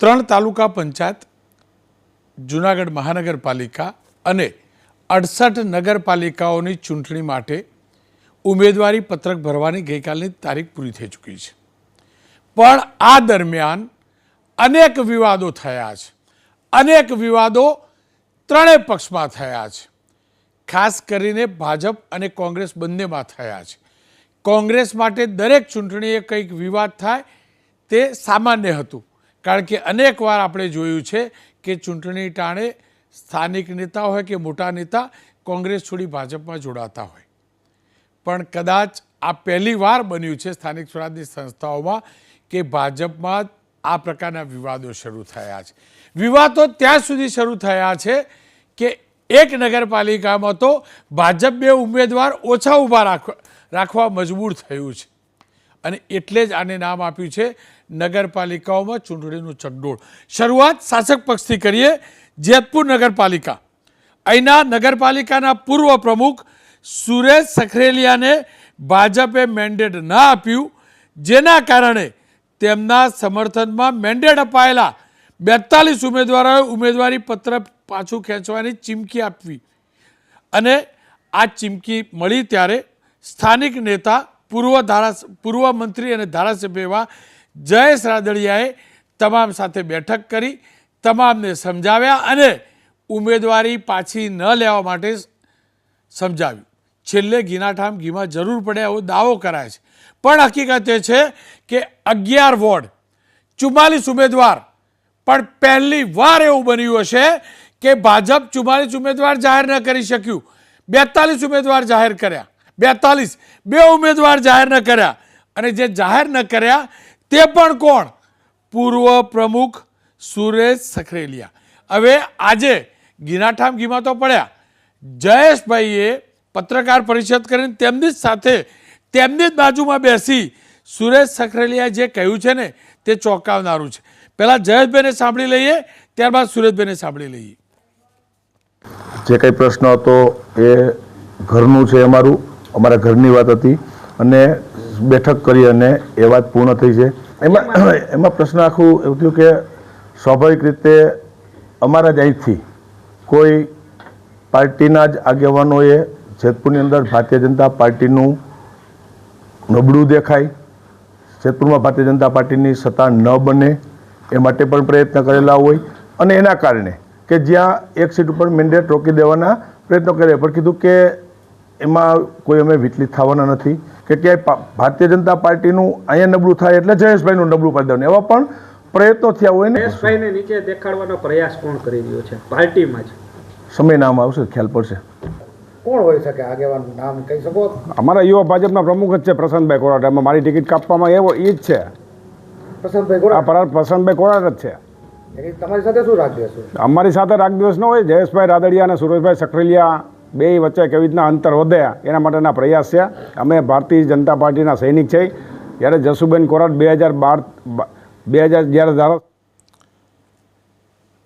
3 તાલુકા પંચાયત, જૂનાગઢ મહાનગરપાલિકા અને 68 નગરપાલિકાઓની ચૂંટણી માટે ઉમેદવારી પત્રક ભરવાની ગઈકાલની તારીખ પૂરી થઈ ચૂકી છે. પણ આ દરમિયાન અનેક વિવાદો થયા છે. અનેક વિવાદો ત્રણેય પક્ષમાં થયા છે. ખાસ કરીને ભાજપ અને કોંગ્રેસ બંનેમાં થયા છે. કોંગ્રેસ માટે દરેક ચૂંટણીએ કંઈક વિવાદ થાય તે સામાન્ય હતું, કારણ કે અનેક વાર આપણે જોયું છે કે ચૂંટણી ટાણે સ્થાનિક નેતા હોય કે મોટા નેતા કોંગ્રેસ છોડી ભાજપમાં જોડાતા હોય. પણ કદાચ આ પહેલી વાર બન્યું છે સ્થાનિક સ્વરાજની સંસ્થાઓમાં કે ભાજપમાં આ પ્રકારના વિવાદો શરૂ થયા છે. વિવાદો ત્યાં સુધી શરૂ થયા છે કે એક નગરપાલિકામાં તો ભાજપ 2 ઉમેદવાર ઓછા ઊભા રાખવા મજબૂર થયું છે અને એટલે જ આને નામ આપ્યું છે નગરપાલિકાઓમાં ચૂંટણીનું ચકડોળ. શરૂઆત શાસક પક્ષથી કરીએ. જેતપુર નગરપાલિકા, અહીંના નગરપાલિકાના પૂર્વ પ્રમુખ સુરેશ સખરેલિયાને ભાજપે મેન્ડેટ ન આપ્યું, જેના કારણે તેમના સમર્થનમાં મેન્ડેટ અપાયેલા 42 ઉમેદવારોએ ઉમેદવારી પત્ર પાછું ખેંચવાની ચીમકી આપવી અને આ ચીમકી મળી ત્યારે સ્થાનિક નેતા પૂર્વ મંત્રી અને ધારાસભ્ય એવા જયેશ રાદડિયાએ તમામ સાથે બેઠક કરી, તમામને સમજાવ્યા અને ઉમેદવારી પાછી ન લેવા માટે સમજાવ્યું. છેલ્લે ઘીનાઠામ ઘીમાં જરૂર પડે એવો દાવો કરાય છે. પણ હકીકત એ છે કે 11 વોર્ડ 44 ઉમેદવાર, પણ પહેલી વાર એવું બન્યું હશે કે ભાજપ 44 ઉમેદવાર જાહેર ન કરી શક્યું. 42 ઉમેદવાર જાહેર કર્યા, 42 2 ઉમેદવાર જાહેર ન કર્યા અને જે જાહેર ન કર્યા તે પણ કોણ? પૂર્વ પ્રમુખ સુરેશ સખરેલિયા. હવે આજે ઘીનાઠામ ઘીમાં તો પડ્યા. જયેશભાઈએ પત્રકાર પરિષદ કરીને તેમની જ સાથે તેમની જ બાજુમાં બેસી સુરેશ સખરેલિયાએ જે કહ્યું છે ને તે ચોંકાવનારું છે. પહેલાં જયેશભાઈને સાંભળી લઈએ, ત્યારબાદ સુરેશભાઈને સાંભળી લઈએ. જે કંઈ પ્રશ્ન હતો એ ઘરનું છે, અમારા ઘરની વાત હતી અને બેઠક કરી અને એ વાત પૂર્ણ થઈ છે. એમાં પ્રશ્ન આખું એવું થયું કે સ્વાભાવિક રીતે અમારા જ અહીંથી કોઈ પાર્ટીના જ આગેવાનોએ જેતપુરની અંદર ભારતીય જનતા પાર્ટીનું નબળું દેખાય, જેતપુરમાં ભારતીય જનતા પાર્ટીની સત્તા ન બને એ માટે પણ પ્રયત્ન કરેલા હોય અને એના કારણે કે જ્યાં એક સીટ ઉપર મેન્ડેટ રોકી દેવાના પ્રયત્નો કર્યા, પણ કીધું કે એમાં કોઈ અમે વિચલિત થવાના નથી કે ક્યાંય ભારતીય જનતા પાર્ટીનું અહીંયા નબળું થાય એટલે જયેશભાઈનું નબળું પાડી દેવાનું, એવા પણ પ્રયત્નો થયા હોય ને. જયેશભાઈને નીચે દેખાડવાનો પ્રયાસ કોણ કરી રહ્યો છે પાર્ટીમાં જ? સમય નામ આવશે, ખ્યાલ પડશે. કોણ હોઈ શકે આગેવાનું નામ કહી શકો? અમારા યુવા ભાજપના પ્રમુખ જ છે પ્રશાંતભાઈ કોરાટ. એમાં મારી ટિકિટ કાપવામાં એવો એ જ છે. પ્રશાંતભાઈ કોરાટ? પ્રશાંતભાઈ કોરાટ જ છે. તમારી સાથે શું રાગ દિવસ? અમારી સાથે રાગ દિવસ ન હોય. જયેશભાઈ રાદડિયા અને સુરેશભાઈ સખરેલિયા બે વચ્ચે કેવી રીતના અંતર વધે એના માટેના પ્રયાસ છે. અમે ભારતીય જનતા પાર્ટીના સૈનિક છે. જ્યારે જસુબેન કોરાટ 2012 જ્યારે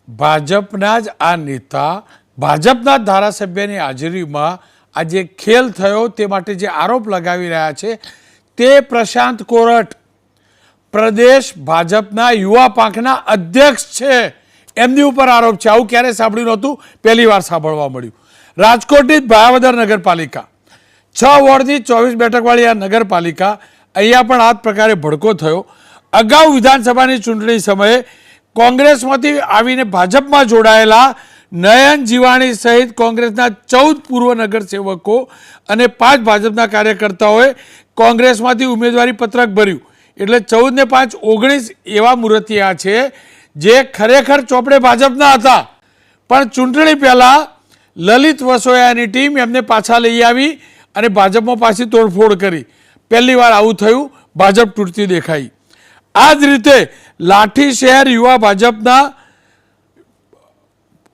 ભાજપના જ આ નેતા, ભાજપના ધારાસભ્યની હાજરીમાં આ જે ખેલ થયો તે માટે જે આરોપ લગાવી રહ્યા છે તે પ્રશાંત કોરટ પ્રદેશ ભાજપના યુવા પાંખના અધ્યક્ષ છે, એમની ઉપર આરોપ છે. આવું ક્યારે સાંભળ્યું નહોતું, પહેલી વાર સાંભળવા મળ્યું. રાજકોટની ભાયાવદર નગરપાલિકા 6 વોર્ડની 24 બેઠકવાળી આ નગરપાલિકા, અહીંયા પણ આ જ પ્રકારે ભડકો થયો. અગાઉ વિધાનસભાની ચૂંટણી સમયે કોંગ્રેસમાંથી આવીને ભાજપમાં જોડાયેલા નયન જીવાણી સહિત કોંગ્રેસના 14 પૂર્વ નગરસેવકો અને 5 ભાજપના કાર્યકર્તાઓએ કોંગ્રેસમાંથી ઉમેદવારી પત્રક ભર્યું. એટલે 14 ને 5 19 એવા મૂર્તિયા છે જે ખરેખર ચોપડે ભાજપના હતા, પણ ચૂંટણી પહેલાં લલિત વસોયાની ટીમ એમને પાછા લઈ આવી અને ભાજપમાં પાછી તોડફોડ કરી. પહેલી વાર આવું થયું, ભાજપ તૂટતી દેખાઈ. આ જ રીતે લાઠી શહેર યુવા ભાજપના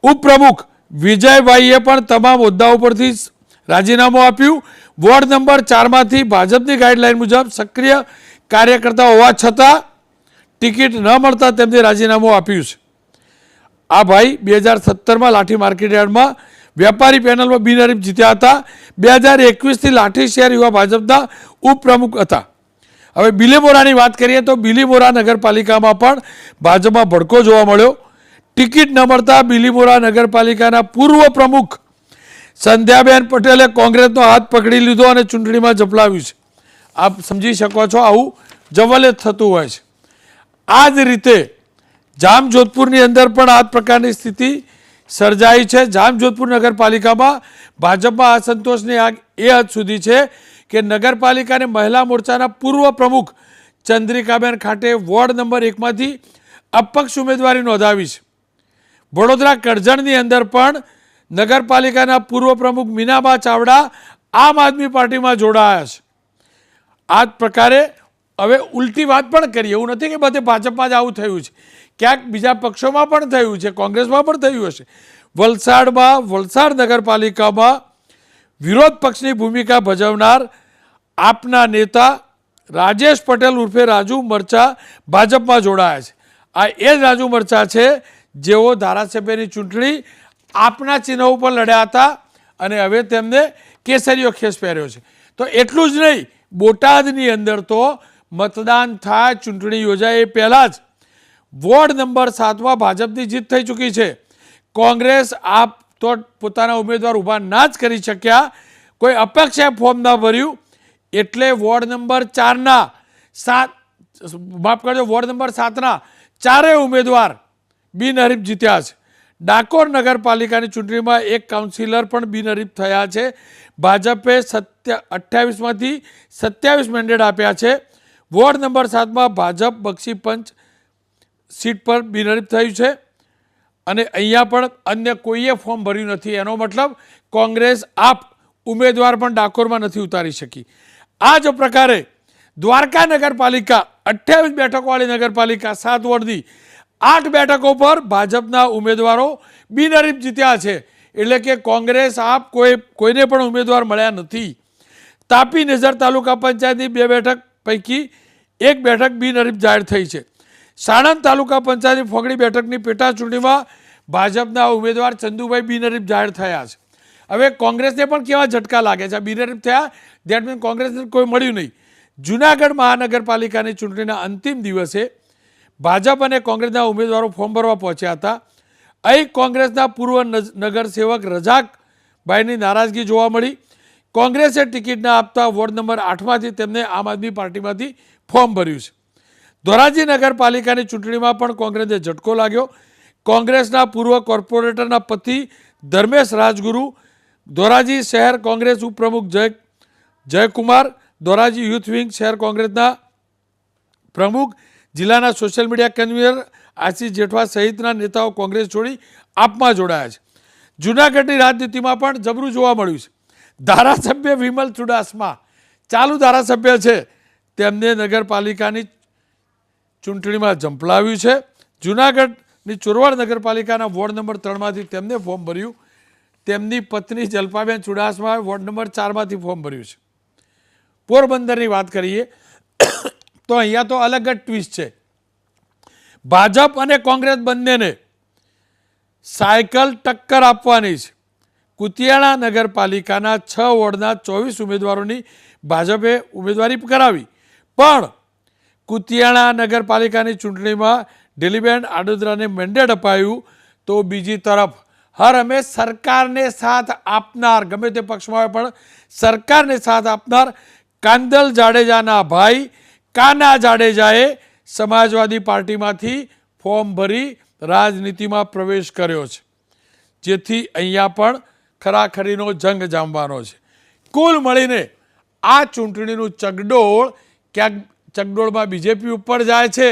ઉપપ્રમુખ વિજયભાઈએ પણ તમામ હોદ્દાઓ પરથી રાજીનામું આપ્યું. વોર્ડ નંબર 4માંથી ભાજપની ગાઈડલાઈન મુજબ સક્રિય કાર્યકર્તા હોવા છતાં ટિકિટ ન મળતા તેમને રાજીનામું આપ્યું છે. આ ભાઈ 2017માં લાઠી માર્કેટયાર્ડમાં વેપારી પેનલમાં બિનહરીફ જીત્યા હતા. 2021થી લાઠી શહેર યુવા ભાજપના ઉપપ્રમુખ હતા હવે બિલીમોરાની વાત કરીએ તો બિલીમોરા નગરપાલિકામાં પણ ભાજપમાં ભડકો જોવા મળ્યો. ટિકિટ ન મળતા બિલીમોરા નગરપાલિકાના પૂર્વ પ્રમુખ સંધ્યાબેન પટેલે કોંગ્રેસનો હાથ પકડી લીધો અને ચૂંટણીમાં ઝપલાવ્યું છે. આપ સમજી શકો છો આવું જવલે થતું હોય છે. આ જ રીતે જામજોધપુરની અંદર પણ આ પ્રકારની સ્થિતિ સર્જાઈ છે. જામજોધપુર નગરપાલિકામાં ભાજપમાં અસંતોષની આગ એ હદ સુધી છે કે નગરપાલિકા અને મહિલા મોરચાના પૂર્વ પ્રમુખ ચંદ્રિકાબેન ખાટે વોર્ડ નંબર 1માંથી અપક્ષ ઉમેદવારી નોંધાવી છે. વડોદરા કરજણની અંદર પણ નગરપાલિકાના પૂર્વ પ્રમુખ મીનાબા ચાવડા આમ આદમી પાર્ટીમાં જોડાયા છે. આ જ પ્રકારે હવે ઉલટી વાત પણ કરીએ, એવું નથી કે બધે ભાજપમાં જ આવું થયું છે, ક્યાંક બીજા પક્ષોમાં પણ થયું છે, કોંગ્રેસમાં પણ થયું હશે. વલસાડ નગરપાલિકામાં વિરોધ પક્ષની ભૂમિકા ભજવનાર આપના નેતા રાજેશ પટેલ ઉર્ફે રાજુ મરચા ભાજપમાં જોડાયા છે. આ એ જ રાજુ મરચા છે જેઓ ધારાસભ્યની ચૂંટણી આપના ચિહ્ન ઉપર લડ્યા હતા અને હવે તેમને કેસરીયો ખેસ પહેર્યો છે. તો એટલું જ નહીં, બોટાદની અંદર તો મતદાન થાય, ચૂંટણી યોજાય એ પહેલાં જ વોર્ડ નંબર 7માં ભાજપની જીત થઈ ચૂકી છે. કોંગ્રેસ આપ તો પોતાના ઉમેદવાર ઊભા ના જ કરી શક્યા, કોઈ અપક્ષે ફોર્મ ના ભર્યું એટલે વોર્ડ નંબર 7ના ચારેય ઉમેદવાર બિનહરીફ જીત્યા છે. ડાકોર નગરપાલિકાની ચૂંટણીમાં એક કાઉન્સિલર પણ બિનહરીફ થયા છે. ભાજપે 28માંથી 27 મેન્ડેટ આપ્યા છે. વોર્ડ નંબર 7માં ભાજપ બક્ષીપંચ સીટ પર બિનહરીફ થયું છે અને અહીંયા પણ અન્ય કોઈએ ફોર્મ ભર્યું નથી. એનો મતલબ કોંગ્રેસ આપ ઉમેદવાર પણ ડાકોરમાં નથી ઉતારી શકી. આ જ પ્રકારે દ્વારકા નગરપાલિકા 28 બેઠકોવાળી નગરપાલિકા 7 વોર્ડની 8 બેઠકો પર ભાજપના ઉમેદવારો બિનહરીફ જીત્યા છે. એટલે કે કોંગ્રેસ આપ કોઈને પણ ઉમેદવાર મળ્યા નથી. તાપી નજર તાલુકા પંચાયતની 2 બેઠક પૈકી 1 બેઠક બિનહરીફ જાહેર થઈ છે. સાણંદ તાલુકા પંચાયતની ફોગડી બેઠકની પેટા ચૂંટણીમાં ભાજપના ઉમેદવાર ચંદુભાઈ બિનહરીફ જાહેર થયા છે. હવે કોંગ્રેસને પણ કેવા ઝટકા લાગે છે, બિનહરીફ થયા દેટ મીન્સ કોંગ્રેસને કોઈ મળ્યું નહીં. જૂનાગઢ મહાનગરપાલિકાની ચૂંટણીના અંતિમ દિવસે ભાજપ અને કોંગ્રેસના ઉમેદવારો ફોર્મ ભરવા પહોંચ્યા હતા. અહીં કોંગ્રેસના પૂર્વ નગરસેવક રજાકભાઈની નારાજગી જોવા મળી. કોંગ્રેસે ટિકિટ ના આપતા વોર્ડ નંબર 8માંથી તેમને આમ આદમી પાર્ટીમાંથી ફોર્મ ભર્યું છે. ધોરાજી નગરપાલિકાની ચૂંટણીમાં પણ કોંગ્રેસને ઝટકો લાગ્યો. કોંગ્રેસના પૂર્વ કોર્પોરેટરના પતિ ધર્મેશ રાજગુરુ, ધોરાજી શહેર કોંગ્રેસ ઉપપ્રમુખ જયકુમાર, ધોરાજી યુથ વિંગ શહેર કોંગ્રેસના પ્રમુખ, જિલ્લાના સોશિયલ મીડિયા કન્વીનર આશીષ જેઠવા સહિતના નેતાઓ કોંગ્રેસ છોડી આપમાં જોડાયા છે. જૂનાગઢની રાજનીતિમાં પણ જબરું જોવા મળ્યું છે. ધારાસભ્ય વિમલ ચુડાસમા ચાલુ ધારાસભ્ય છે, તેમને નગરપાલિકાની ચૂંટણીમાં ઝંપલાવ્યું છે. જૂનાગઢની ચોરવાડ નગરપાલિકાના વોર્ડ નંબર 3માંથી તેમને ફોર્મ ભર્યું. તેમની પત્ની જલ્પાબેન ચુડાસમાએ વોર્ડ નંબર 4માંથી ફોર્મ ભર્યું છે. પોરબંદરની વાત કરીએ તો અહીંયા તો અલગ જ ટ્વિસ્ટ છે. ભાજપ અને કોંગ્રેસ બંનેને સાયકલ ટક્કર આપવાની છે. કુતિયાણા નગરપાલિકાના 6 વોર્ડના 24 ઉમેદવારોની ભાજપે ઉમેદવારી કરાવી, પણ કુતિયાણા નગરપાલિકાની ચૂંટણીમાં ઢીલીબેન આડોદરાને મેન્ડેટ અપાયું. તો બીજી તરફ હર હંમેશ સરકારને સાથ આપનાર, ગમે તે પક્ષમાં હોય પણ સરકારને સાથ આપનાર કાંદલ જાડેજાના ભાઈ કાના જાડેજાએ સમાજવાદી પાર્ટીમાંથી ફોર્મ ભરી રાજનીતિમાં પ્રવેશ કર્યો છે, જેથી અહીંયા પણ ખરાખરીનો જંગ જામવાનો છે. કુલ મળીને આ ચૂંટણીનું ચગડોળ ક્યાંક ચગડોળમાં બીજેપી ઉપર જાય છે,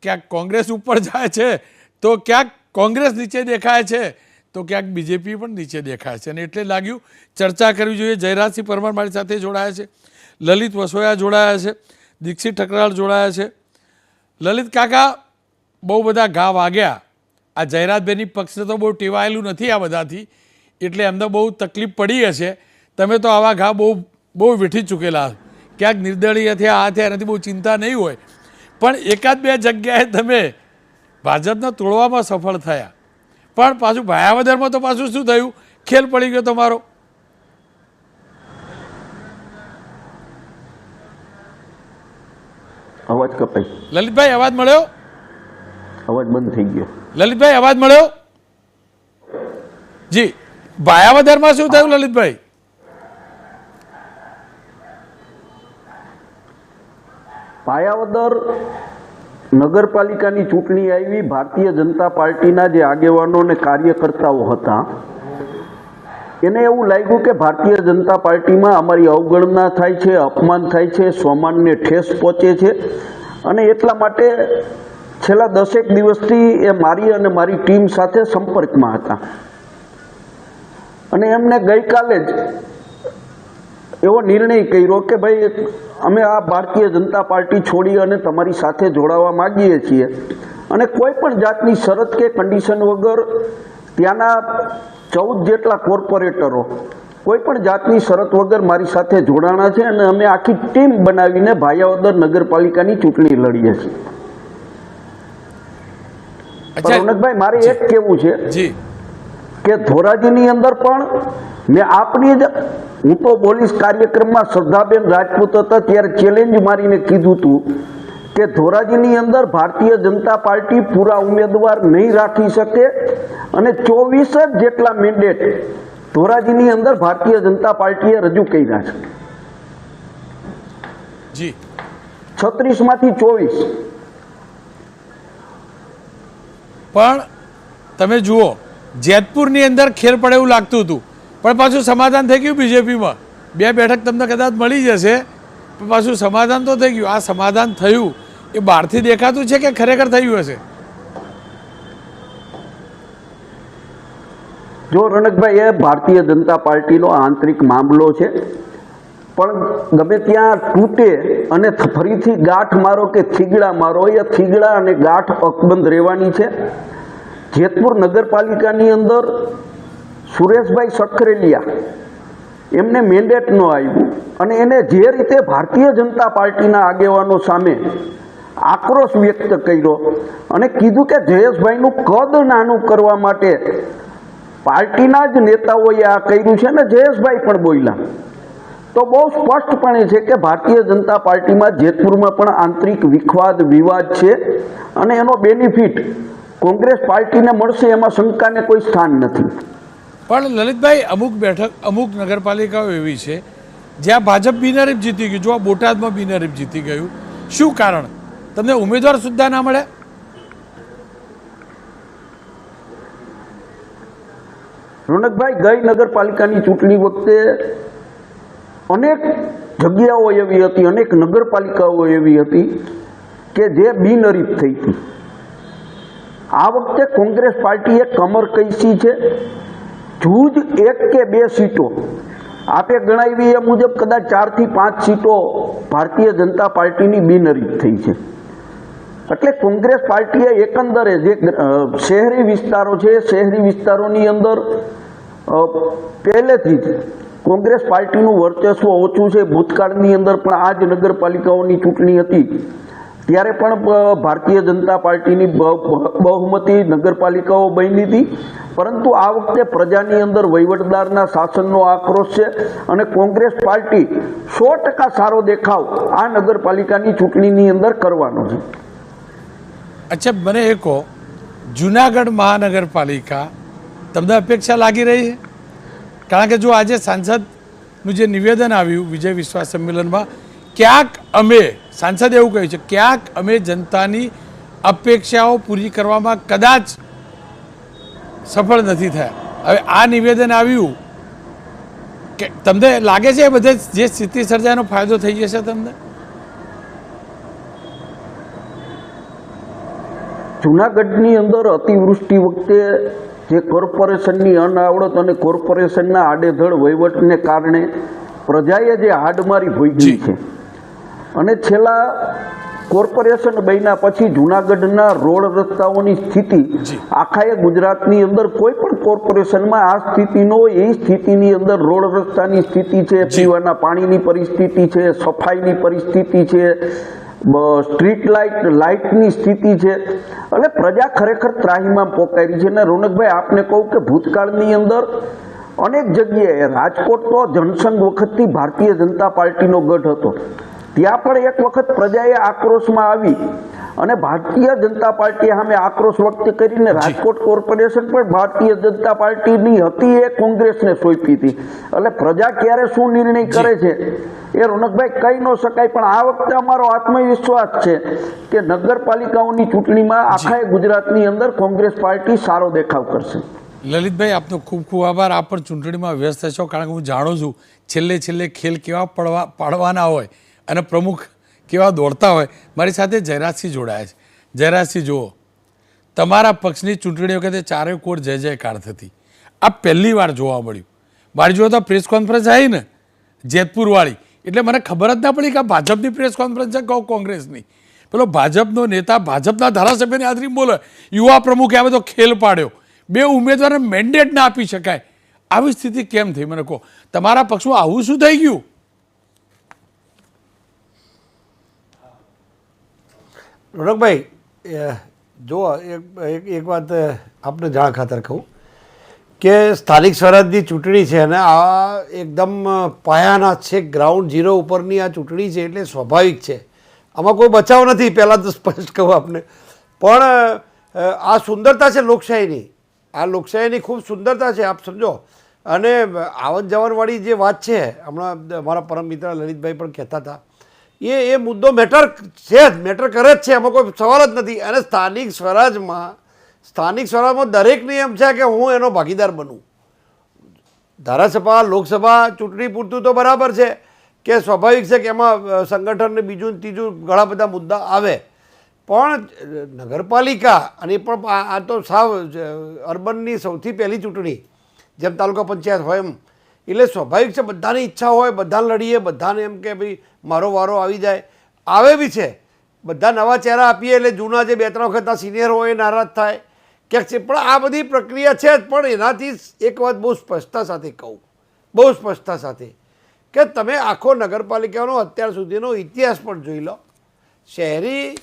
ક્યાંક કોંગ્રેસ ઉપર જાય છે, તો ક્યાંક કોંગ્રેસ નીચે દેખાય છે, તો ક્યાંક બીજેપી પણ નીચે દેખાય છે. અને એટલે લાગ્યું ચર્ચા કરવી જોઈએ. જયરાજસિંહ પરમાર મારી સાથે જોડાયા છે, લલિત વસોયા જોડાયા છે, દીક્ષિત ઠકરાળ જોડાયા છે. લલિત કાકા, બહુ બધા ઘા વાગ્યા. આ જયરાજભાઈની પક્ષને તો બહુ ટેવાયેલું નથી આ બધાથી, એટલે એમને બહુ તકલીફ પડી હશે. તમે તો આવા ઘા બહુ વેઠી ચૂકેલા, ક્યાંક નિર્દળીય થયા, આ થયા, એનાથી બહુ ચિંતા નહીં હોય, પણ 1-2 જગ્યાએ તમે ભાજપને તોડવામાં સફળ થયા. પણ પાછું ભાયાવદરમાં તો પાછું શું થયું, ખેલ પડી ગયો તમારો. અવાજ કપાઈ, લલિતભાઈ અવાજ મળ્યો? અવાજ બંધ થઈ ગયો. લલિતભાઈ અવાજ મળ્યો? જી, ભાયાવદરમાં શું થયું લલિતભાઈ? પાયાવદર નગરપાલિકાની ચૂંટણી આવી. ભારતીય જનતા પાર્ટીના જે આગેવાનો અને કાર્યકર્તાઓ હતા એને એવું લાગ્યું કે ભારતીય જનતા પાર્ટીમાં અમારી અવગણના થાય છે, અપમાન થાય છે, સ્વમાનને ઠેસ પહોંચે છે, અને એટલા માટે છેલ્લા 10 દિવસથી એ મારી અને મારી ટીમ સાથે સંપર્કમાં હતા. અને એમને ગઈકાલે જ એવો નિર્ણય કર્યો કે ભાઈ અમે આ ભારતીય જનતા પાર્ટી છોડી અને તમારી સાથે જોડાવા માગીએ છીએ, અને કોઈ પણ જાતની શરત કે કન્ડિશન વગર ત્યાંના 14 જેટલા કોર્પોરેટરો કોઈ પણ જાતની શરત વગર મારી સાથે જોડાણા છે, અને અમે આખી ટીમ બનાવીને ભાયાવદર નગરપાલિકાની ચૂંટણી લડીએ છીએ. રોનકભાઈ, મારે એક કહેવું છે કે ધોરાજીની અંદર પણ મેં આપની જ, હું તો બોલીશ કાર્યક્રમમાં શ્રદ્ધાબેન રાજપૂત હતા ત્યારે ચેલેન્જ મારીને કીધું હતું કે ધોરાજીની અંદર ભારતીય જનતા પાર્ટી પૂરા ઉમેદવાર નહીં રાખી શકે, અને 24 જ જેટલા મેન્ડેટ ધોરાજીની અંદર ભારતીય જનતા પાર્ટીએ રજૂ કર્યા છે. જી, 36 માંથી 24. પણ તમે જુઓ, જેતપુરની અંદર ખેર પડે એવું લાગતું હતું, પણ પાછું સમાધાન થઈ ગયું. બીજેપીમાં 2 બેઠક તમને કદાચ મળી જશે, પણ પાછું સમાધાન તો થઈ ગયું. આ સમાધાન થયું એ બહારથી દેખાતું છે કે ખરેખર થયું હશે? જો રણકભાઈ, એ ભારતીય જનતા પાર્ટીનો આંતરિક મામલો છે, પણ ગમે ત્યાં તૂટે અને ફરીથી ગાંઠ મારો કે થીગડા મારો, એ થીગડા અને ગાંઠ અકબંધ રહેવાની છે. જેતપુર નગરપાલિકાની અંદર સુરેશભાઈ સખરેલિયા એમને મેન્ડેટ ન આવ્યું, અને એને જે રીતે ભારતીય જનતા પાર્ટીના આગેવાનો સામે આક્રોશ વ્યક્ત કર્યો અને કીધું કે જયેશભાઈનું કદ નાનું કરવા માટે પાર્ટીના જ નેતાઓએ આ કર્યું છે, ને જયેશભાઈ પણ બોલ્યા. તો બહુ સ્પષ્ટપણે છે કે ભારતીય જનતા પાર્ટીમાં જેતપુરમાં પણ આંતરિક વિવાદ છે, અને એનો બેનિફિટ કોંગ્રેસ પાર્ટીને મળશે એમાં શંકાને કોઈ સ્થાન નથી. પણ લલિતભાઈ, અમુક બેઠક, અમુક નગરપાલિકાઓ એવી છે જ્યાં ભાજપ બિનહરીફ જીતી ગયું. જો આ બોટાદમાં બિનહરીફ જીતી ગયું, શું કારણ? તમને ઉમેદવાર સુદ્ધા ના મળે? રોનકભાઈ, ગઈ નગરપાલિકાની ચૂંટણી વખતે અનેક જગ્યાઓ એવી હતી, અનેક નગરપાલિકાઓ એવી હતી કે જે બિનહરીફ થઈ હતી. આ વખતે કોંગ્રેસ પાર્ટીએ કમર કઈસી છે. જૂજ 1 કે 2 સીટો આપે ગણાવી એ મુજબ કદાચ 4 થી 5 સીટો ભારતીય જનતા પાર્ટીની બિનહરીફ થઈ છે. એટલે કોંગ્રેસ પાર્ટીએ એકંદરે જે શહેરી વિસ્તારો છે, શહેરી વિસ્તારોની અંદર પહેલેથી જ કોંગ્રેસ પાર્ટીનું વર્ચસ્વ ઓછું છે. ભૂતકાળની અંદર પણ આ જ નગરપાલિકાઓની ચૂંટણી હતી ત્યારે પણ ભારતીય જનતા પાર્ટીની બહુમતી નગરપાલિકાઓ બની હતી, પરંતુ આ વખતે પ્રજાની અંદર વહીવટદારના શાસનનો આક્રોશ છે, અને કોંગ્રેસ પાર્ટી 100% સારો દેખાવ આ નગરપાલિકાની ચૂંટણીની અંદર કરવાનો છે. અચ્છા, મને એ કહો, જુનાગઢ મહાનગરપાલિકા તમને અપેક્ષા લાગી રહી છે? કારણ કે જો આજે સાંસદનું જે નિવેદન આવ્યું વિજય વિશ્વાસ સંમેલનમાં, ક્યાંક અમે, સાંસદે એવું કહ્યું છે, ક્યાંક અમે જનતાની અપેક્ષાઓ પૂરી કરવામાં કદાચ સફળ નથી થયા. હવે આ નિવેદન આવ્યું કે તમને લાગે છે એ બધે જે સ્થિતિ સર્જાયનો ફાયદો થઈ જશે તમને? જૂનાગઢની અંદર અતિવૃષ્ટિ વખતે જે કોર્પોરેશનની અનાવડત અને કોર્પોરેશનના આડેધડ વહીવટને કારણે પ્રજાએ જે હાડમારી ભોગવી છે, અને છેલ્લા કોર્પોરેશન બન્યા પછી જૂનાગઢના રોડ રસ્તાઓની સ્થિતિ આખા ગુજરાતની અંદર કોઈ પણ કોર્પોરેશનમાં આ સ્થિતિ ન હોય એ સ્થિતિની અંદર રોડ રસ્તાની સ્થિતિ છે, પીવાના પાણીની પરિસ્થિતિ છે, સફાઈની પરિસ્થિતિ છે, સ્ટ્રીટ લાઇટની સ્થિતિ છે. એટલે પ્રજા ખરેખર ત્રાહીમામ પોકારી છે. અને રોનકભાઈ, આપને કહું કે ભૂતકાળની અંદર અનેક જગ્યાએ રાજકોટ તો જનસંઘ વખતથી ભારતીય જનતા પાર્ટીનો ગઢ હતો, ત્યાં પણ એક વખત પ્રજાએ આક્રોશમાં આવી અને ભારતીય જનતા પાર્ટીએ સામે આક્રોશ વ્યક્ત કરીને રાજકોટ કોર્પોરેશન પણ ભારતીય જનતા પાર્ટીની હતી, એ કોંગ્રેસને સોંપી હતી. એટલે પ્રજા ક્યારે શું નિર્ણય કરે છે એ રોનકભાઈ કહી ન શકાય. પણ આ વખતે અમારો આત્મવિશ્વાસ છે કે નગરપાલિકાઓની ચૂંટણીમાં આખા ગુજરાતની અંદર કોંગ્રેસ પાર્ટી સારો દેખાવ કરશે. લલિતભાઈ, આપનો ખૂબ ખૂબ આભાર. આપ પણ ચૂંટણીમાં વ્યસ્ત છો, કારણ કે હું જાણું છું છેલ્લે ખેલ કેવા પાડવાના હોય અને પ્રમુખ કેવા દોડતા હોય. મારી સાથે જયરાજસિંહ જોડાયા છે. જયરાજસિંહ, જુઓ, તમારા પક્ષની ચૂંટણી વખતે ચારે કોર જય જયકાર થતી. આ પહેલી વાર જોવા મળ્યું. મારી જોડે તો પ્રેસ કોન્ફરન્સ આવી ને જેતપુરવાળી, એટલે મને ખબર જ ના પડી કે આ ભાજપની પ્રેસ કોન્ફરન્સ છે કહું કોંગ્રેસની. પેલો ભાજપનો નેતા ભાજપના ધારાસભ્યની હાજરી બોલે, યુવા પ્રમુખે આ બધો ખેલ પાડ્યો. બે ઉમેદવારને મેન્ડેટ ના આપી શકાય, આવી સ્થિતિ કેમ થઈ મને કહો. તમારા પક્ષમાં આવું શું થઈ ગયું? રોનકભાઈ, જો એક વાત આપને જાણ ખાતર કહું કે સ્થાનિક સ્વરાજની ચૂંટણી છે અને આ એકદમ પાયાના છે, ગ્રાઉન્ડ ઝીરો ઉપરની આ ચૂંટણી છે, એટલે સ્વાભાવિક છે, આમાં કોઈ બચાવ નથી. પહેલાં તો સ્પષ્ટ કહું આપને. પણ આ સુંદરતા છે લોકશાહીની, આ લોકશાહીની ખૂબ સુંદરતા છે, આપ સમજો. અને આવન જાવનવાળી જે વાત છે, હમણાં મારા પરમ મિત્ર લલિતભાઈ પણ કહેતા હતા, એ મુદ્દો મેટર છે જ, મેટર કરે જ છે, એમાં કોઈ સવાલ જ નથી. અને સ્થાનિક સ્વરાજમાં દરેક નિયમ છે કે હું એનો ભાગીદાર બનું. ધારાસભા લોકસભા ચૂંટણી પૂરતું તો બરાબર છે કે સ્વાભાવિક છે કે એમાં સંગઠનને બીજું ત્રીજું ઘણા બધા મુદ્દા આવે, પણ નગરપાલિકા અને એ પણ આ તો સાવ અર્બનની સૌથી પહેલી ચૂંટણી જેમ તાલુકા પંચાયત હોય એમ, એટલે સ્વાભાવિક છે બધાની ઈચ્છા હોય, બધાને લડીએ, બધાને એમ કે ભાઈ મારો વારો આવી જાય, આવે બી છે. બધા નવા ચહેરા આપીએ એટલે જૂના જે 2-3 વખતના સિનિયર હોય એ નારાજ થાય ક્યાંક છે. પણ આ બધી પ્રક્રિયા છે જ. પણ એનાથી એક વાત બહુ સ્પષ્ટતા સાથે કહું, બહુ સ્પષ્ટતા સાથે, કે તમે આખો નગરપાલિકાનો અત્યાર સુધીનો ઇતિહાસ પણ જોઈ લો. શહેરી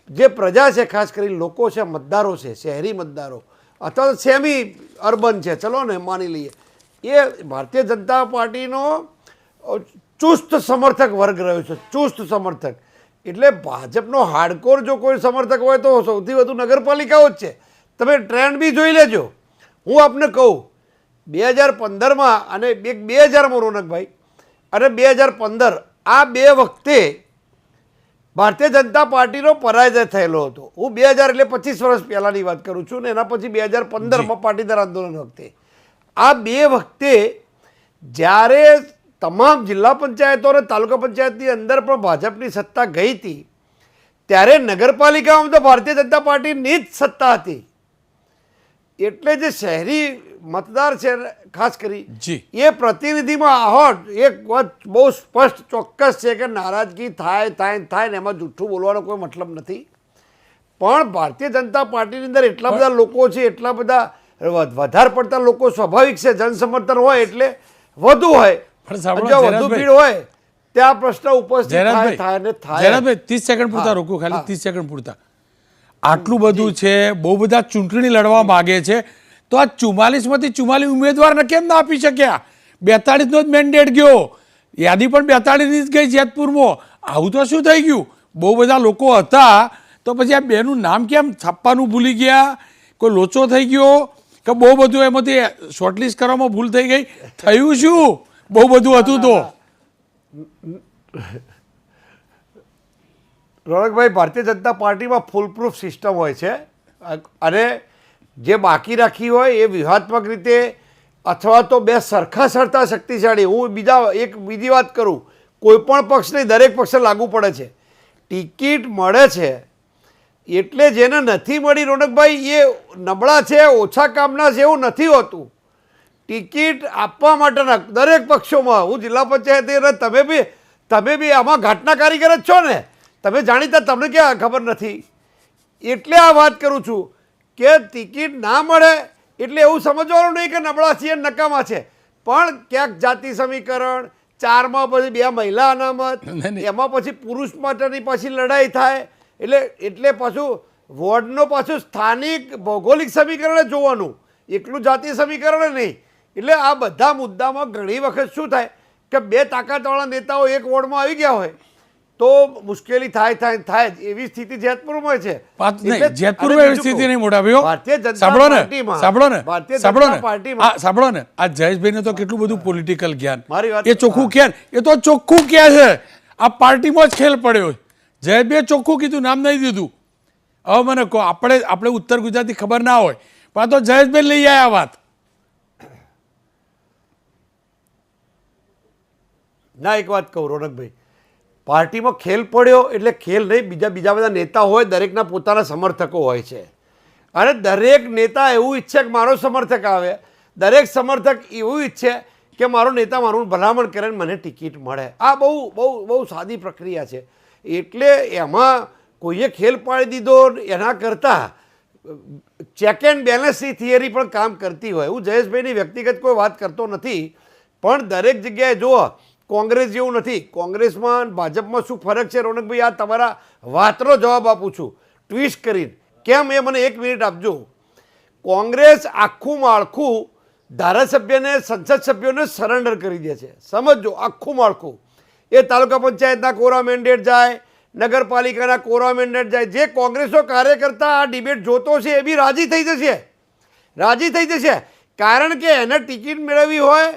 જે પ્રજા છે, ખાસ કરીને લોકો છે, મતદારો છે, શહેરી મતદારો અથવા તો સેમી અર્બન છે, ચલો ને માની લઈએ, એ ભારતીય જનતા પાર્ટીનો ચુસ્ત સમર્થક વર્ગ રહ્યો છે, ચુસ્ત સમર્થક. એટલે ભાજપનો હાર્ડકોર જો કોઈ સમર્થક હોય તો સૌથી વધુ નગરપાલિકાઓ જ છે. તમે ટ્રેન્ડ બી જોઈ લેજો. હું આપને કહું, 2015માં અને 2000માં રોનકભાઈ અને 2015 આ બે વખતે ભારતીય જનતા પાર્ટીનો પરાજય થયેલો હતો. હું 2000 એટલે 25 વર્ષ પહેલાંની વાત કરું છું ને એના પછી 2015માં પાટીદાર આંદોલન વખતે, આ બે વખતે જ્યારે તમામ જિલ્લા પંચાયતો અને તાલુકા પંચાયતની અંદર પણ ભાજપની સત્તા ગઈ હતી, ત્યારે નગરપાલિકામાં તો ભારતીય જનતા પાર્ટીની જ સત્તા હતી. એટલે જે શહેરી મતદાર છે ખાસ કરી એ પ્રતિનિધિમાં આહોટ એક વાત બહુ સ્પષ્ટ ચોક્કસ છે કે નારાજગી થાય ને એમાં જૂઠું બોલવાનો કોઈ મતલબ નથી. પણ ભારતીય જનતા પાર્ટીની અંદર એટલા બધા લોકો છે, એટલા બધા વધારે પડતા લોકો સ્વાભાવિક છે, જનસમર્થન હોય એટલે વધુ હોય, જો વધુ ભીડ હોય ત્યાં પ્રશ્ન ઉપસ્થિત થાય ને થાય. જયરાજભાઈ 30 સેકન્ડ પૂરતા રોકું, ખાલી 30 સેકન્ડ પૂરતા. આટલું બધું છે, બહુ બધા ચૂંટણી લડવા માગે છે, તો આ 44માંથી 44 ઉમેદવારને કેમ ના આપી શક્યા? 42નો જ મેન્ડેટ ગયો, યાદી પણ 42ની જ ગઈ જેતપુરમાં. આવું તો શું થઈ ગયું? બહુ બધા લોકો હતા તો પછી આ બેનું નામ કેમ છાપવાનું ભૂલી ગયા? કોઈ લોચો થઈ ગયો કે બહુ બધું એમાંથી શોર્ટલિસ્ટ કરવામાં ભૂલ થઈ ગઈ? થયું શું? બહુ બધું હતું તો રોનકભાઈ, ભારતીય જનતા પાર્ટીમાં ફૂલપ્રૂફ સિસ્ટમ હોય છે અને જે બાકી રાખી હોય એ વ્યૂહાત્મક રીતે અથવા તો બે સરખા સરતા શક્તિશાળી. હું બીજી વાત કરું, કોઈ પણ પક્ષ નહીં, દરેક પક્ષને લાગુ પડે છે. ટિકિટ મળે છે એટલે જેને નથી મળી રોનકભાઈ એ નબળા છે, ઓછા કામના છે એવું નથી હોતું. ટિકિટ આપવા માટેના દરેક પક્ષોમાં, હું જિલ્લા પંચાયત, તમે બી આમાં ઘાટના કારીગર જ છો ને, તમે જાણીતા, તમને ક્યાં ખબર નથી? એટલે આ વાત કરું છું કે ટિકિટ ના મળે એટલે એવું સમજવાનું નહીં કે નબળા છીએ, નકામા છે. પણ ક્યાંક જાતિ સમીકરણ, 4માં પછી 2 મહિલા અનામત, એમાં પછી પુરુષ માટેની પાછી લડાઈ થાય, એટલે પાછું વોર્ડનો પાછું સ્થાનિક ભૌગોલિક સમીકરણ જોવાનું, એકલું જાતિ સમીકરણ નહીં. એટલે આ બધા મુદ્દામાં ઘણી વખત શું થાય કે 2 તાકાતવાળા નેતાઓ એક વોર્ડમાં આવી ગયા હોય તો મુશ્કેલી થાય જ એવી સ્થિતિ જેતપુરમાં છે. એટલે જેતપુરમાં એવી સ્થિતિ નહીં મોટા ભાઈઓ. ભારતીય જનતા સાંભળો ને પાર્ટીમાં- સાંભળો ને ભારતીય સાંભળો જનતા ને પાર્ટીમાં- આ સાંભળો ને આ જયેશભાઈને તો કેટલું બધું પોલિટિકલ જ્ઞાન, મારી વાત- એ ચોખ્ખું ક્યાં, એ તો ચોખ્ખું ક્યાં છે, આ પાર્ટીમાં જ ખેલ પડ્યો. જયેશભાઈએ ચોખ્ખું કીધું, નામ નહીં દીધું. હવે મને કહો, આપણે ઉત્તર ગુજરાતી ખબર ના હોય, પણ આ તો જયેશભાઈ લઈ આવ્યા વાત. ના, એક વાત કહું રોનકભાઈ, પાર્ટીમાં ખેલ પડ્યો એટલે ખેલ નહીં, બીજા બધા નેતા હોય, દરેકના પોતાના સમર્થકો હોય છે, અને દરેક નેતા એવું ઈચ્છે કે મારો સમર્થક આવે, દરેક સમર્થક એવું ઈચ્છે કે મારો નેતા મારું ભલામણ કરે ને મને ટિકિટ મળે. આ બહુ બહુ બહુ સાદી પ્રક્રિયા છે. એટલે એમાં કોઈએ ખેલ પાડી દીધો એના કરતાં ચેક એન્ડ બેલેન્સની થિયરી પણ કામ કરતી હોય. હું જયેશભાઈની વ્યક્તિગત કોઈ વાત કરતો નથી, પણ દરેક જગ્યાએ જુઓ, કોંગ્રેસ જેવું નથી. કોંગ્રેસમાં ભાજપમાં શું ફરક છે રોનકભાઈ, આ તમારા વાતનો જવાબ આપું છું ટ્વિસ્ટ કરીને. કેમ એ મને 1 મિનિટ આપજો. કોંગ્રેસ આખું માળખું ધારાસભ્યને, સંસદ સભ્યોને સરેન્ડર કરી દે છે. સમજો, આખું માળખું. એ તાલુકા પંચાયતના કોરા મેન્ડેટ જાય, નગરપાલિકાના કોરા મેન્ડેટ જાય. જે કોંગ્રેસનો કાર્યકર્તા આ ડિબેટ જોતો છે એ બી રાજી થઈ જશે. કારણ કે એને ટિકિટ મેળવવી હોય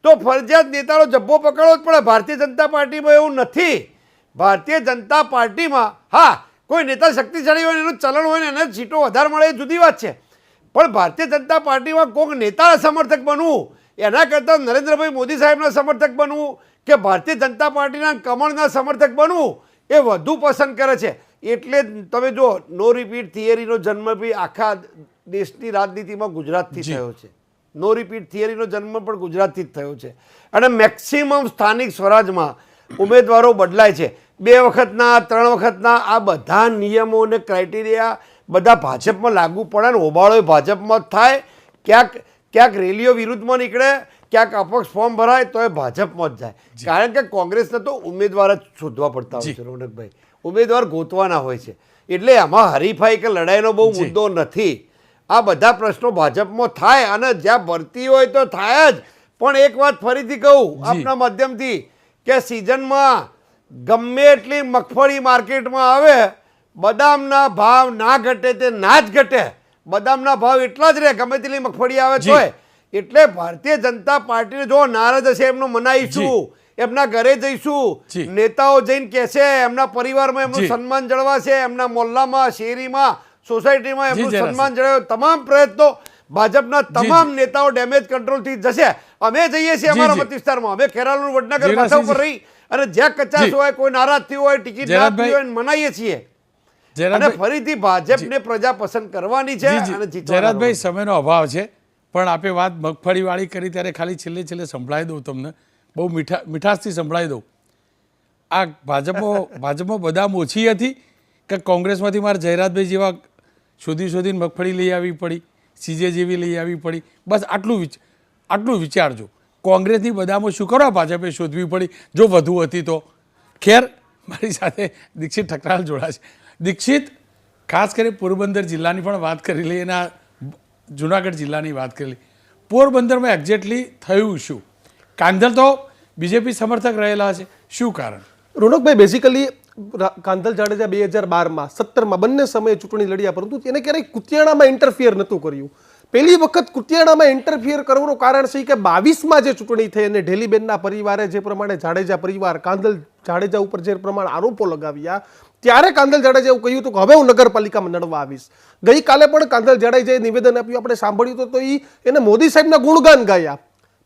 તો ફરજિયાત નેતાનો જબ્બો પકડવો જ પડે. ભારતીય જનતા પાર્ટીમાં એવું નથી. ભારતીય જનતા પાર્ટીમાં હા, કોઈ નેતા શક્તિશાળી હોય ને એનું ચલણ હોય ને એને સીટો વધારે મળે એ જુદી વાત છે, પણ ભારતીય જનતા પાર્ટીમાં કોઈક નેતાના સમર્થક બનવું એના કરતાં નરેન્દ્રભાઈ મોદી સાહેબના સમર્થક બનવું કે ભારતીય જનતા પાર્ટીના કમળના સમર્થક બનવું એ વધુ પસંદ કરે છે. એટલે તમે જો, નો રિપીટ થિયરીનો જન્મ બી આખા દેશની રાજનીતિમાં ગુજરાતથી થયો છે. નો રિપીટ થિયરીનો જન્મ પણ ગુજરાતથી જ થયો છે. અને મેક્સિમમ સ્થાનિક સ્વરાજમાં ઉમેદવારો બદલાય છે. 2 વખતના, 3 વખતના. આ બધા નિયમો અને ક્રાઇટેરિયા બધા ભાજપમાં લાગુ પડે ને હોબાળો ભાજપમાં જ થાય. ક્યાંક રેલીઓ વિરુદ્ધમાં નીકળે, ક્યાંક અપક્ષ ફોર્મ ભરાય તો એ ભાજપમાં જ જાય. કારણ કે કોંગ્રેસને તો ઉમેદવાર જ શોધવા પડતા હોય છે રોનકભાઈ, ઉમેદવાર ગોતવાના હોય છે. એટલે આમાં હરીફાઈ કે લડાઈનો બહુ મુદ્દો નથી. આ બધા પ્રશ્નો ભાજપમાં થાય અને જ્યાં ભરતી હોય તો થાય જ. પણ એક વાત ફરીથી કહું આપના માધ્યમથી કે સિઝનમાં ગમે એટલી મગફળી માર્કેટમાં આવે, બદામના ભાવ ના ઘટે તે ના જ ઘટે. બદામના ભાવ એટલા જ રહે ગમે તેટલી મગફળી આવે તોય. એટલે ભારતીય જનતા પાર્ટીને જો નારાજ હશે એમનું મનાઈશું, એમના ઘરે જઈશું, નેતાઓ જઈને કહેશે, એમના પરિવારમાં એમનું સન્માન જળવાશે, એમના મોહલ્લામાં, શેરીમાં, સોસાયટીમાં એમનું સન્માન જળવાય. તમામ પ્રયત્નો ભાજપના તમામ નેતાઓ ડેમેજ કંટ્રોલથી જશે. અમે જઈએ છીએ અમારા મત વિસ્તારમાં, અમે ખેરાલુનું વડનગર માથા ઉપર રહી અને જ્યાં કચાશ હોય, કોઈ નારાજ થયું હોય, ટિકિટ ના આપી હોય, મનાઈએ છીએ. અને ફરીથી ભાજપને પ્રજા પસંદ કરવાની છે. અને જયરાજભાઈ, સમયનો અભાવ છે, પણ આપે વાત મગફળીવાળી કરી ત્યારે ખાલી છેલ્લે સંભળાવી દઉં તમને, બહુ મીઠાશથી સંભળાવી દઉં. આ ભાજપમાં બદામ ઓછી હતી કે કોંગ્રેસમાંથી મારે જયરાજભાઈ જેવા શોધીને મગફળી લઈ આવી પડી, સીજે જેવી લઈ આવી પડી? બસ આટલું વિચારજો. કોંગ્રેસની બદામો શું કરવા ભાજપે શોધવી પડી જો વધુ હતી તો? ખેર, મારી સાથે દીક્ષિત ઠકરાલ જોડાશે. દીક્ષિત, ખાસ કરી પોરબંદર જિલ્લાની પણ વાત કરી લઈએ અને જુનાગઢ જિલ્લાની વાત કરી લઈએ. પોરબંદરમાં એક્ઝેક્ટલી થયું શું? કાંધલ તો બીજેપી સમર્થક રહેલા છે, શું કારણ? રોનકભાઈ, બેઝિકલી કાંધલ જાડેજા 2012માં 17માં બંને સમયે ચૂંટણી લડ્યા, પરંતુ એને ક્યારેય કુતિયાણામાં ઇન્ટરફિયર નહોતું કર્યું. પહેલી વખત કુતિયાણામાં ઇન્ટરફિયર કરવાનું કારણ છે કે 22માં જે ચૂંટણી થઈ અને ઢેલીબેનના પરિવારે જે પ્રમાણે જાડેજા પરિવાર કાંધલ જાડેજા ઉપર જે પ્રમાણે આરોપો લગાવ્યા, ત્યારે કાંધલ જાડેજા એવું કહ્યું હતું કે હવે હું નગરપાલિકામાં લડવા આવીશ. ગઈકાલે પણ કાંધલ જાડેજાએ નિવેદન આપ્યું, આપણે સાંભળ્યું તો એને મોદી સાહેબના ગુણગાન ગાયા.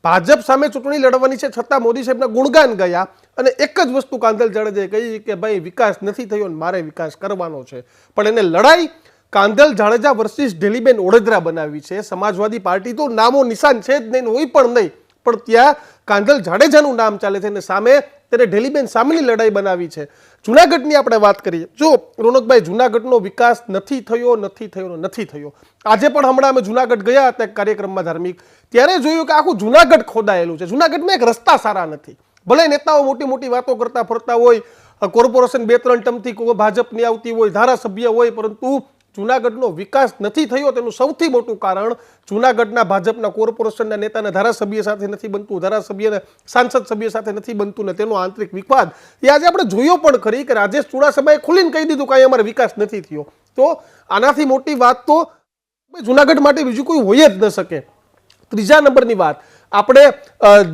ભાજપ સામે ચૂંટણી લડવાની છે છતાં મોદી સાહેબના ગુણગાન ગયા. અને એક જ વસ્તુ કાંધલ જાડેજાએ કહી કે ભાઈ વિકાસ નથી થયો અને મારે વિકાસ કરવાનો છે. પણ એને લડાઈ કાંધલ જાડેજા વર્સિસ ઢેલીબેન ઓડેદરા બનાવી છે. સમાજવાદી પાર્ટી તો નામો નિશાન છે જ નહીં, હોય પણ નહીં, પણ ત્યાં કાંધલ જાડેજાનું નામ ચાલે છે અને સામે તેને ઢેલીબેન સામેની લડાઈ બનાવી છે. જુનાગઢની આપણે વાત કરીએ, જો રોનકભાઈ, જુનાગઢનો વિકાસ નથી થયો. આજે પણ હમણાં અમે જુનાગઢ ગયા હતા કાર્યક્રમમાં ધાર્મિક, ત્યારે જોયું કે આખું જુનાગઢ ખોદાયેલું છે. જુનાગઢમાં એક રસ્તા સારા નથી. ભલે નેતાઓ મોટી વાતો કરતા ફરતા હોય, કોર્પોરેશન 2-3 ટર્મથી ભાજપની આવતી હોય, ધારાસભ્ય હોય, પરંતુ જૂનાગઢનો વિકાસ નથી થયો તેનું સૌથી મોટું કારણ જૂનાગઢના ભાજપના કોર્પોરેશનના નેતાના ધારાસભ્ય સાથે નથી બનતું, ધારાસભ્યને સાંસદ સભ્ય સાથે નથી બનતું ને તેનો આંતરિક વિવાદ એ આજે આપણે જોયો પણ ખરી કે રાજેશ ચુડાસમાએ ખુલીને કહી દીધું કે અહીં અમારે વિકાસ નથી થયો. તો આનાથી મોટી વાત તો જૂનાગઢ માટે બીજું કોઈ હોય જ ન શકે. ત્રીજા નંબરની વાત આપણે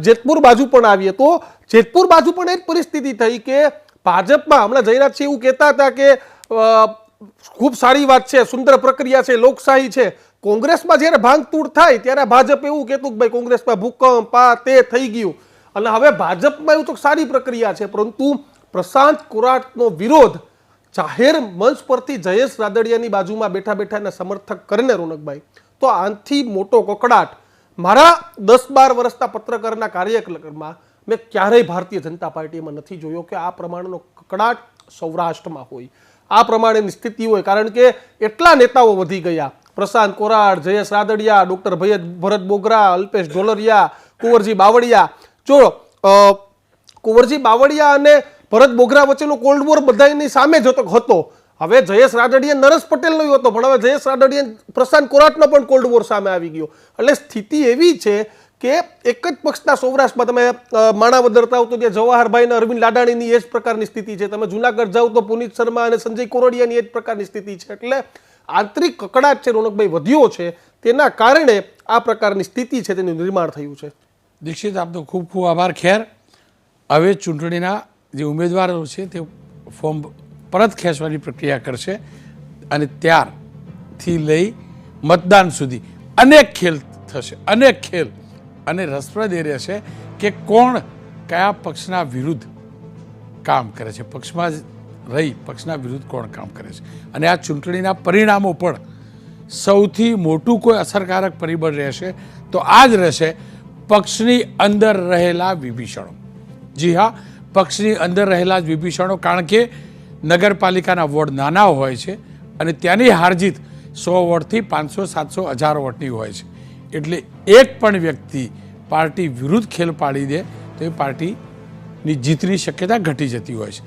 જેતપુર બાજુ પણ આવીએ તો જેતપુર બાજુ પણ એ જ પરિસ્થિતિ થઈ કે ભાજપમાં હમણાં જયરાજસિંહ એવું કહેતા હતા કે ખૂબ સારી વાત છે, સુંદર પ્રક્રિયા છે, લોકશાહી છે. કોંગ્રેસમાં જ્યારે ભાંગતૂડ થાય ત્યારે ભાજપ એવું કહેતું કે ભાઈ કોંગ્રેસમાં ભૂકંપ આ તે થઈ ગયું અને હવે ભાજપમાં એવું તો સારી પ્રક્રિયા છે, પરંતુ પ્રશાંત કોરાટનો વિરોધ જાહેર મંચ પરથી જયેશ રાદડિયાની બાજુમાં બેઠા બેઠા એના સમર્થક કરીને રોનકભાઈ, તો આનાથી મોટો કકડાટ મારા 10-12 વર્ષના પત્રકારના કાર્યક્રમમાં મેં ક્યારેય ભારતીય જનતા પાર્ટીમાં નથી જોયો કે આ પ્રમાણનો કકડાટ સૌરાષ્ટ્રમાં હોય, આ પ્રમાણેની સ્થિતિ હોય. કારણ કે એટલા નેતાઓ વધી ગયા, પ્રશાંત કોરાટ, જયેશ રાદડિયા, ડૉક્ટર ભરત બોગરા, અલ્પેશ ઢોલરિયા, કુંવરજી બાવળિયા. જો કુંવરજી બાવળિયા અને ભરત બોગરા વચ્ચેનો કોલ્ડ વોર બધાની સામે જ હતો. હવે જયેશ રાદડિયા નરેશ પટેલનો હતો, પણ હવે જયેશ રાદડિયા પ્રશાંત કોરાટનો પણ કોલ્ડ વોર સામે આવી ગયો. એટલે સ્થિતિ એવી છે કે એક જ પક્ષના સૌરાષ્ટ્રમાં તમે માણાવદર જાઓ તો ત્યાં જવાહરભાઈ અને અરવિંદ લાડાણીની એ જ પ્રકારની સ્થિતિ છે, તમે જુનાગઢ જાઓ તો પુનિત શર્મા અને સંજય કોરડિયાની એ જ પ્રકારની સ્થિતિ છે. એટલે આંતરિક કકડાટ છે રોનકભાઈ વધ્યો છે, તેના કારણે આ પ્રકારની સ્થિતિ છે તેનું નિર્માણ થયું છે. દીક્ષિત, આપનો ખૂબ ખૂબ આભાર. ખેર, હવે ચૂંટણીના જે ઉમેદવારો છે તે ફોર્મ પરત ખેંચવાની પ્રક્રિયા કરશે અને ત્યારથી લઈ મતદાન સુધી અનેક ખેલ થશે, અનેક ખેલ. અને રસપ્રદ એ રહેશે કે કોણ કયા પક્ષના વિરુદ્ધ કામ કરે છે, પક્ષમાં રહી પક્ષના વિરુદ્ધ કોણ કામ કરે છે. અને આ ચૂંટણીના પરિણામો પણ સૌથી મોટું કોઈ અસરકારક પરિબળ રહેશે તો આ જ રહેશે પક્ષની અંદર રહેલા વિભીષણો. જી હા, પક્ષની અંદર રહેલા જ વિભીષણો. કારણ કે નગરપાલિકાના વોર્ડ નાના હોય છે અને ત્યાંની હારજીત 100 વોટથી 500, 700, 1000 વોટની હોય છે. એટલે એક પણ વ્યક્તિ પાર્ટી વિરુદ્ધ ખેલ પાડી દે તો એ પાર્ટીની જીતની શક્યતા ઘટી જતી હોય છે.